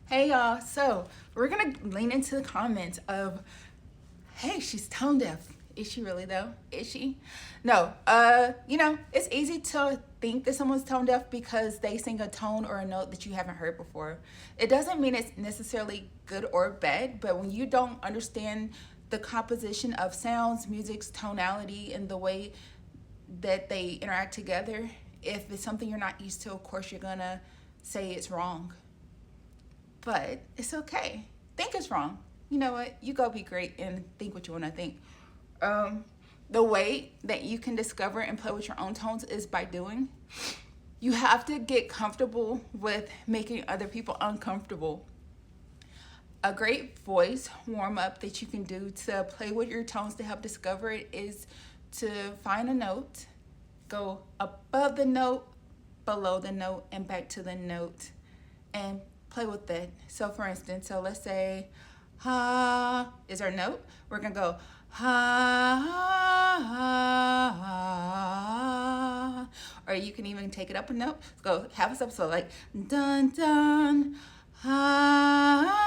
Hey y'all, so we're gonna lean into the comments of, hey, she's tone deaf. Is she really though? Is she? No, it's easy to think that someone's tone deaf because they sing a tone or a note that you haven't heard before. It doesn't mean it's necessarily good or bad, but when you don't understand the composition of sounds, music's tonality, and the way that they interact together, if it's something you're not used to, of course you're gonna say it's wrong. But it's okay. Think it's wrong. You know what? You go be great and think what you want to think. Um, the way that you can discover and play with your own tones is by doing. You have to get comfortable with making other people uncomfortable. A great voice warm up that you can do to play with your tones to help discover it is to find a note, go above the note, below the note, and back to the note, and play with it. So for instance, let's say ha is our note. We're gonna go ha, ha, ha, or you can even take it up a note. Go have us up, so like dun dun ha.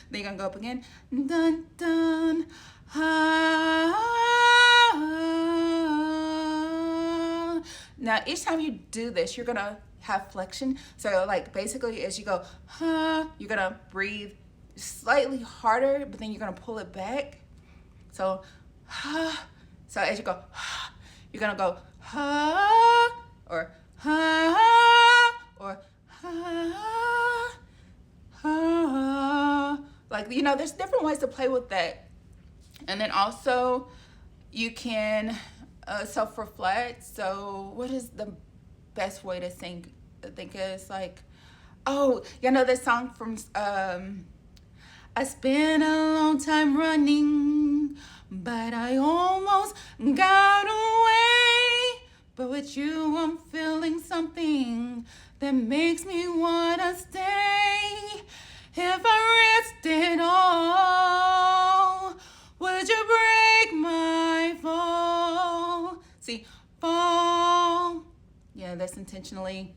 Then you're gonna go up again, dun dun ha. Now, each time you do this, you're gonna have flexion. So, like, basically, as you go, you're gonna breathe slightly harder, but then you're gonna pull it back. So, so as you go, you're gonna go, or, or, like, there's different ways to play with that. And then also, you can self-reflect. So what is the best way to sing? I think it's like, oh, this song from it's been a long time running, but I almost got away. But with you I'm feeling something that makes me wanna stay. If I risked it all, would you break my fall? See, fall. Yeah, that's intentionally.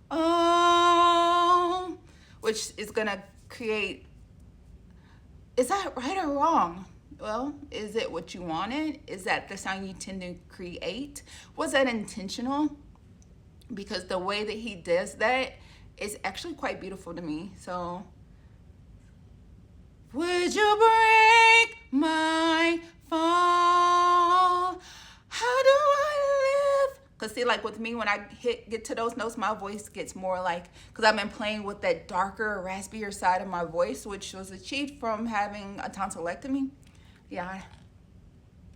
Oh, which is gonna create. Is that right or wrong? Well, is it what you wanted? Is that the sound you tend to create? Was that intentional? Because the way that he does that is actually quite beautiful to me. So, would you break my fall? How do I live? Because see, like with me, when I get to those notes, my voice gets more like, because I've been playing with that darker, raspier side of my voice, which was achieved from having a tonsillectomy. Yeah, I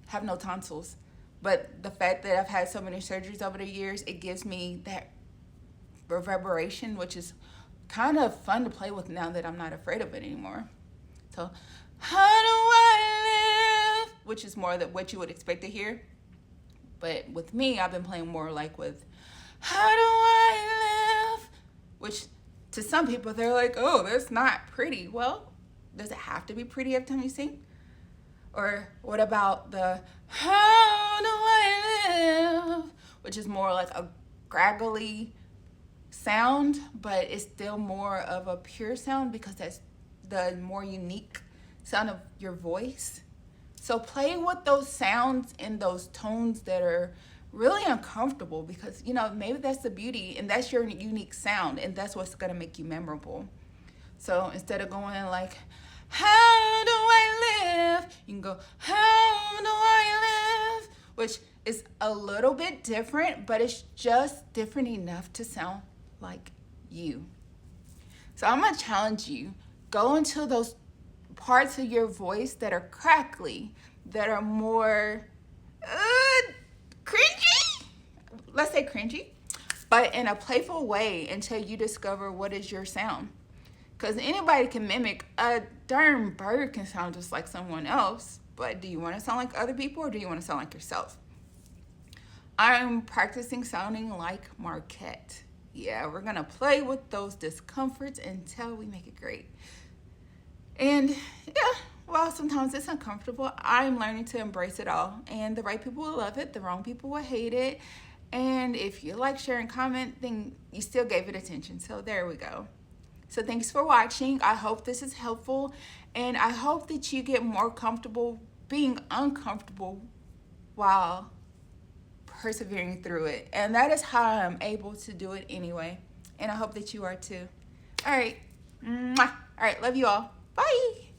have no tonsils. But the fact that I've had so many surgeries over the years, it gives me that reverberation, which is kind of fun to play with now that I'm not afraid of it anymore. So, how do I live? Which is more than what you would expect to hear. But with me, I've been playing more like with, how do I live? Which to some people, they're like, oh, that's not pretty. Well, does it have to be pretty every time you sing? Or what about the, how do I live? Which is more like a graggly sound, but it's still more of a pure sound because that's the more unique sound of your voice. So play with those sounds and those tones that are really uncomfortable because, maybe that's the beauty and that's your unique sound and that's what's going to make you memorable. So instead of going like, how do I live? You can go, how do I live? Which is a little bit different, but it's just different enough to sound like you. So I'm going to challenge you. Go into those parts of your voice that are crackly, that are more cringy. Let's say cringy, but in a playful way until you discover what is your sound. Because anybody can mimic. A darn bird can sound just like someone else, but do you want to sound like other people or do you want to sound like yourself? I'm practicing sounding like Markette. Yeah, we're going to play with those discomforts until we make it great. And yeah, well, sometimes it's uncomfortable. I'm learning to embrace it all. And the right people will love it. The wrong people will hate it. And if you like, share, and comment, then you still gave it attention. So there we go. So thanks for watching. I hope this is helpful, and I hope that you get more comfortable being uncomfortable while persevering through it. And that is how I'm able to do it anyway. And I hope that you are too. All right. Mwah. All right. Love you all. Bye.